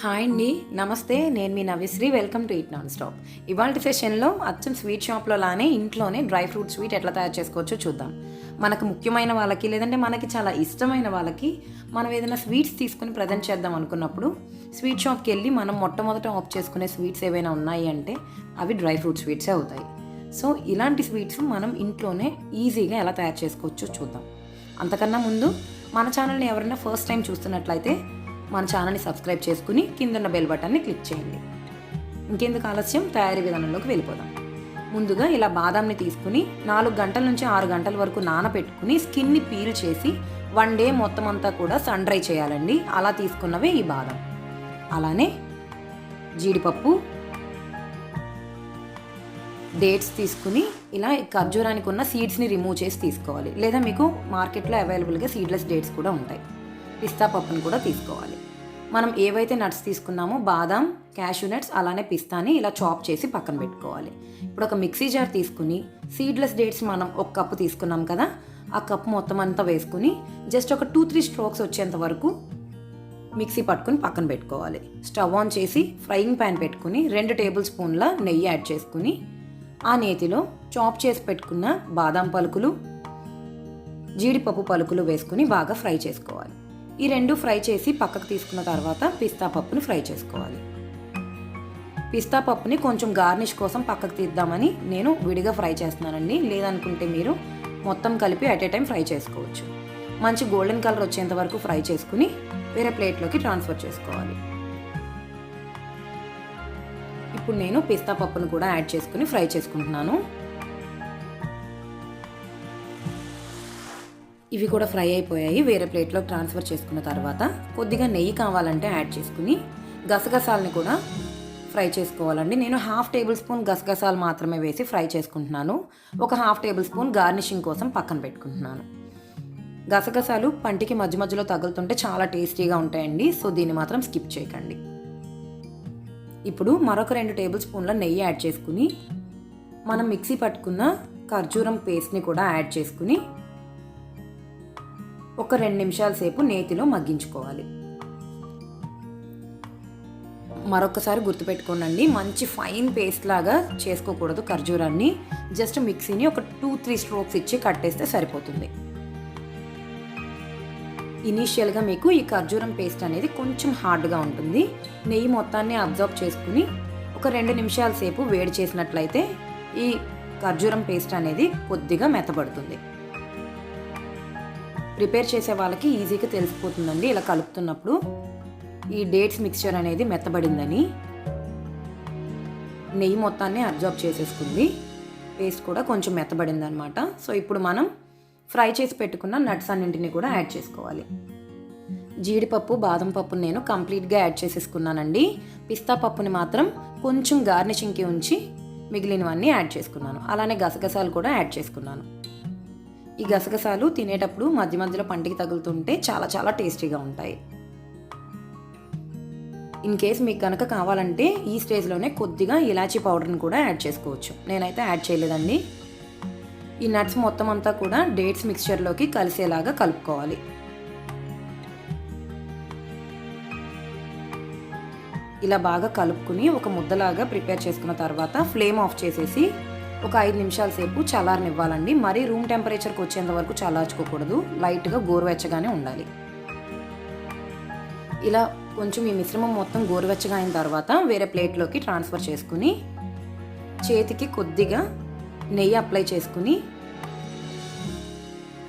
Hi అండి, నమస్తే. నేను మీ నవ్యశ్రీ. Welcome to eat nonstop. ఇవాళ సెషన్లో అచ్చం స్వీట్ షాప్లో లానే ఇంట్లోనే డ్రై ఫ్రూట్ స్వీట్ ఎట్లా తయారు చేసుకోవచ్చో చూద్దాం. మనకు ముఖ్యమైన వాళ్ళకి లేదంటే మనకి చాలా ఇష్టమైన వాళ్ళకి మనం ఏదైనా స్వీట్స్ తీసుకుని ప్రజెంట్ చేద్దాం అనుకున్నప్పుడు స్వీట్ షాప్కి వెళ్ళి మనం మొట్టమొదట ఆఫ్ చేసుకునే స్వీట్స్ ఏవైనా ఉన్నాయి అంటే అవి డ్రై ఫ్రూట్ స్వీట్సే అవుతాయి. సో ఇలాంటి స్వీట్స్ మనం ఇంట్లోనే ఈజీగా ఎలా తయారు చేసుకోవచ్చో చూద్దాం. అంతకన్నా ముందు మన ఛానల్ని ఎవరైనా ఫస్ట్ టైం చూస్తున్నట్లయితే మన ఛానల్ని సబ్స్క్రైబ్ చేసుకుని కిందన్న బెల్ బటన్ని క్లిక్ చేయండి. ఇంకెందుకు ఆలస్యం, తయారీ విధానంలోకి వెళ్ళిపోదాం. ముందుగా ఇలా బాదాంని తీసుకుని 4 గంటల నుంచి 6 గంటల వరకు నానబెట్టుకుని స్కిన్ని పీల్ చేసి 1 డే మొత్తం అంతా కూడా సన్ డ్రై చేయాలండి. అలా తీసుకున్నవే ఈ బాదం. అలానే జీడిపప్పు, డేట్స్ తీసుకుని ఇలా ఖర్జూరానికి ఉన్న సీడ్స్ని రిమూవ్ చేసి తీసుకోవాలి. లేదా మీకు మార్కెట్లో అవైలబుల్గా సీడ్లెస్ డేట్స్ కూడా ఉంటాయి. పిస్తా పప్పును కూడా తీసుకోవాలి. మనం ఏవైతే నట్స్ తీసుకున్నామో బాదాం, క్యాష్యూనట్స్ అలానే పిస్తాని ఇలా చాప్ చేసి పక్కన పెట్టుకోవాలి. ఇప్పుడు ఒక మిక్సీ జార్ తీసుకుని సీడ్లెస్ డేట్స్ మనం 1 కప్పు తీసుకున్నాం కదా, ఆ కప్పు మొత్తం అంతా వేసుకుని జస్ట్ ఒక 2-3 స్ట్రోక్స్ వచ్చేంత వరకు మిక్సీ పట్టుకుని పక్కన పెట్టుకోవాలి. స్టవ్ ఆన్ చేసి ఫ్రైయింగ్ ప్యాన్ పెట్టుకుని 2 టేబుల్ స్పూన్ల నెయ్యి యాడ్ చేసుకుని ఆ నేతిలో చాప్ చేసి పెట్టుకున్న బాదాం పలుకులు, జీడిపప్పు పలుకులు వేసుకుని బాగా ఫ్రై చేసుకోవాలి. ఈ 2 ఫ్రై చేసి పక్కకు తీసుకున్న తర్వాత పిస్తా పప్పుని ఫ్రై చేసుకోవాలి. పిస్తా పప్పుని కొంచెం గార్నిష్ కోసం పక్కకు తీద్దామని నేను విడిగా ఫ్రై చేస్తున్నానండి. లేదనుకుంటే మీరు మొత్తం కలిపి అట్ ఏ టైం ఫ్రై చేసుకోవచ్చు. మంచి గోల్డెన్ కలర్ వచ్చేంత వరకు ఫ్రై చేసుకుని వేరే ప్లేట్లోకి ట్రాన్స్ఫర్ చేసుకోవాలి. ఇప్పుడు నేను పిస్తా పప్పును కూడా యాడ్ చేసుకుని ఫ్రై చేసుకుంటున్నాను. ఇవి కూడా ఫ్రై అయిపోయాయి. వేరే ప్లేట్లో ట్రాన్స్ఫర్ చేసుకున్న తర్వాత కొద్దిగా నెయ్యి కావాలంటే యాడ్ చేసుకుని గసగసాలని కూడా ఫ్రై చేసుకోవాలండి. నేను 1/2 టేబుల్ స్పూన్ గసగసాలు మాత్రమే వేసి ఫ్రై చేసుకుంటున్నాను. ఒక 1/2 టేబుల్ స్పూన్ గార్నిషింగ్ కోసం పక్కన పెట్టుకుంటున్నాను. గసగసాలు పంటికి మధ్య మధ్యలో తగులుతుంటే చాలా టేస్టీగా ఉంటాయండి. సో దీన్ని మాత్రం స్కిప్ చేయకండి. ఇప్పుడు మరొక 2 టేబుల్ స్పూన్ల నెయ్యి యాడ్ చేసుకుని మనం మిక్సీ పట్టుకున్న ఖర్జూరం పేస్ట్ని కూడా యాడ్ చేసుకుని ఒక 2 నిమిషాల సేపు నేతిలో మగ్గించుకోవాలి. మరొకసారి గుర్తుపెట్టుకోండి, మంచి ఫైన్ పేస్ట్ లాగా చేసుకోకూడదు. ఖర్జూరాన్ని జస్ట్ మిక్సీని ఒక 2-3 స్ట్రోక్స్ ఇచ్చి కట్టేస్తే సరిపోతుంది. ఇనీషియల్గా మీకు ఈ ఖర్జూరం పేస్ట్ అనేది కొంచెం హార్డ్గా ఉంటుంది. నెయ్యి మొత్తాన్ని అబ్జర్వ్ చేసుకుని ఒక 2 నిమిషాల సేపు వేడి చేసినట్లయితే ఈ ఖర్జూరం పేస్ట్ అనేది కొద్దిగా మెత్తబడుతుంది. ప్రిపేర్ చేసే వాళ్ళకి ఈజీగా తెలిసిపోతుందండి ఇలా కలుపుతున్నప్పుడు ఈ డేట్స్ మిక్స్చర్ అనేది మెత్తబడిందని. నెయ్యి మొత్తాన్ని అబ్జర్వ్ చేసేసుకుంది, పేస్ట్ కూడా కొంచెం మెత్తబడింది అనమాట. సో ఇప్పుడు మనం ఫ్రై చేసి పెట్టుకున్న నట్స్ అన్నింటినీ కూడా యాడ్ చేసుకోవాలి. జీడిపప్పు, బాదం పప్పుని నేను కంప్లీట్గా యాడ్ చేసేసుకున్నానండి. పిస్తా పప్పుని మాత్రం కొంచెం గార్నిషింగ్కి ఉంచి మిగిలినవన్నీ యాడ్ చేసుకున్నాను. అలానే గసగసాలు కూడా యాడ్ చేసుకున్నాను. ఈ గసగసాలు తినేటప్పుడు మధ్య మధ్యలో పంటికి తగులుతుంటే చాలా చాలా టేస్టీగా ఉంటాయి. ఇన్ కేస్ మీకు కనుక కావాలంటే ఈ స్టేజ్లోనే కొద్దిగా ఇలాచీ పౌడర్ని కూడా యాడ్ చేసుకోవచ్చు. నేనైతే యాడ్ చేయలేదండి. ఈ నట్స్ మొత్తం అంతా కూడా డేట్స్ మిక్స్చర్లోకి కలిసేలాగా కలుపుకోవాలి. ఇలా బాగా కలుపుకుని ఒక ముద్దలాగా ప్రిపేర్ చేసుకున్న తర్వాత ఫ్లేమ్ ఆఫ్ చేసేసి ఒక 5 నిమిషాల సేపు చల్లారనివ్వాలండి. మరీ రూమ్ టెంపరేచర్కి వచ్చేంత వరకు చల్లార్చుకోకూడదు, లైట్గా గోరువెచ్చగానే ఉండాలి. ఇలా కొంచెం ఈ మిశ్రమం మొత్తం గోరువెచ్చగా అయిన తర్వాత వేరే ప్లేట్లోకి ట్రాన్స్ఫర్ చేసుకుని చేతికి కొద్దిగా నెయ్యి అప్లై చేసుకుని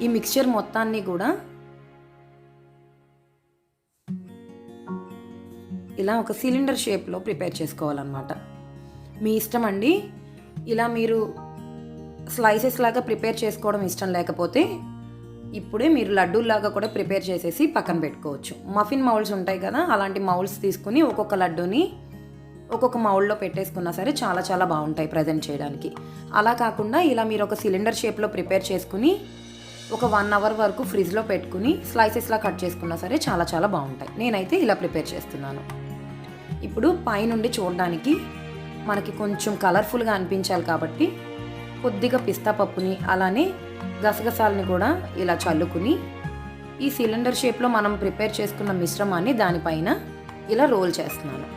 ఈ మిక్స్చర్ మొత్తాన్ని కూడా ఇలా ఒక సిలిండర్ షేప్లో ప్రిపేర్ చేసుకోవాలన్నమాట. మీ ఇష్టం అండి. ఇలా మీరు స్లైసెస్ లాగా ప్రిపేర్ చేసుకోవడం ఇష్టం లేకపోతే ఇప్పుడే మీరు లడ్డూలాగా కూడా ప్రిపేర్ చేసేసి పక్కన పెట్టుకోవచ్చు. మఫిన్ మౌల్స్ ఉంటాయి కదా, అలాంటి మౌల్స్ తీసుకుని ఒక్కొక్క లడ్డూని ఒక్కొక్క మౌల్డ్లో పెట్టేసుకున్నా సరే చాలా చాలా బాగుంటాయి ప్రజెంట్ చేయడానికి. అలా కాకుండా ఇలా మీరు ఒక సిలిండర్ షేప్లో ప్రిపేర్ చేసుకుని ఒక 1 అవర్ వరకు ఫ్రిడ్జ్లో పెట్టుకుని స్లైసెస్లా కట్ చేసుకున్నా సరే చాలా చాలా బాగుంటాయి. నేనైతే ఇలా ప్రిపేర్ చేస్తున్నాను. ఇప్పుడు పైనుండి చూడడానికి మనకి కొంచెం కలర్ఫుల్గా అనిపించాలి కాబట్టి కొద్దిగా పిస్తా పప్పుని అలానే గసగసాలని కూడా ఇలా చల్లుకుని ఈ సిలిండర్ షేప్లో మనం ప్రిపేర్ చేసుకున్న మిశ్రమాన్ని దానిపైన ఇలా రోల్ చేస్తున్నాను.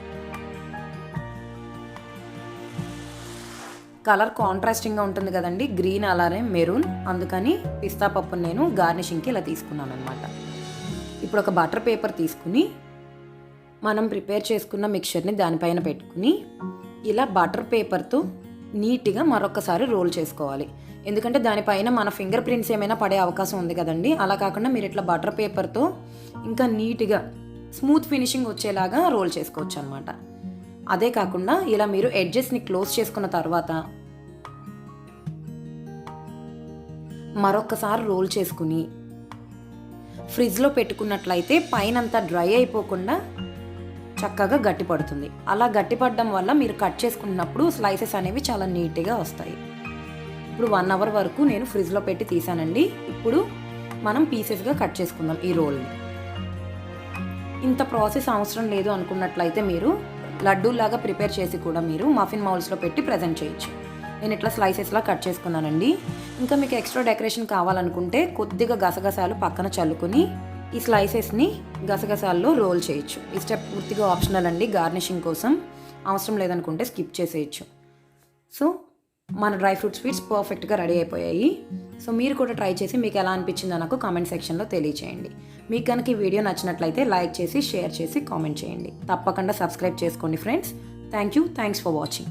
కలర్ కాంట్రాస్టింగ్గా ఉంటుంది కదండి, గ్రీన్ అలానే మెరూన్, అందుకని పిస్తా పప్పును నేను గార్నిషింగ్కి ఇలా తీసుకున్నాను అనమాట. ఇప్పుడు ఒక బటర్ పేపర్ తీసుకుని మనం ప్రిపేర్ చేసుకున్న మిక్చర్ని దానిపైన పెట్టుకుని ఇలా బటర్ పేపర్తో నీట్గా మరొకసారి రోల్ చేసుకోవాలి. ఎందుకంటే దానిపైన మన ఫింగర్ ప్రింట్స్ ఏమైనా పడే అవకాశం ఉంది కదండి. అలా కాకుండా మీరు ఇట్లా బటర్ పేపర్తో ఇంకా నీట్గా స్మూత్ ఫినిషింగ్ వచ్చేలాగా రోల్ చేసుకోవచ్చు అనమాట. అదే కాకుండా ఇలా మీరు ఎడ్జెస్ని క్లోజ్ చేసుకున్న తర్వాత మరొకసారి రోల్ చేసుకుని ఫ్రిడ్జ్లో పెట్టుకున్నట్లయితే పైనంతా డ్రై అయిపోకుండా చక్కగా గట్టిపడుతుంది. అలా గట్టిపడడం వల్ల మీరు కట్ చేసుకున్నప్పుడు స్లైసెస్ అనేవి చాలా నీట్గా వస్తాయి. ఇప్పుడు 1 అవర్ వరకు నేను ఫ్రిడ్జ్లో పెట్టి తీసానండి. ఇప్పుడు మనం పీసెస్గా కట్ చేసుకుందాం ఈ రోల్ని. ఇంత ప్రాసెస్ అవసరం లేదు అనుకున్నట్లయితే మీరు లడ్డూలాగా ప్రిపేర్ చేసి కూడా మీరు మఫిన్ మౌల్స్లో పెట్టి ప్రజెంట్ చేయొచ్చు. నేను ఇట్లా స్లైసెస్లా కట్ చేసుకున్నానండి. ఇంకా మీకు ఎక్స్ట్రా డెకరేషన్ కావాలనుకుంటే కొద్దిగా గసగసాలు పక్కన చల్లుకొని ఈ స్లైసెస్ని గసగసాల్లో రోల్ చేయొచ్చు. ఈ స్టెప్ పూర్తిగా ఆప్షనల్ అండి, గార్నిషింగ్ కోసం. అవసరం లేదనుకుంటే స్కిప్ చేసేయచ్చు. సో మన డ్రై ఫ్రూట్ స్వీట్స్ పర్ఫెక్ట్గా రెడీ అయిపోయాయి. సో మీరు కూడా ట్రై చేసి మీకు ఎలా అనిపించిందో నాకు కామెంట్ సెక్షన్లో తెలియచేయండి. మీకు కనుక ఈ వీడియో నచ్చినట్లయితే లైక్ చేసి, షేర్ చేసి, కామెంట్ చేయండి. తప్పకుండా సబ్స్క్రైబ్ చేసుకోండి ఫ్రెండ్స్. Thanks for watching.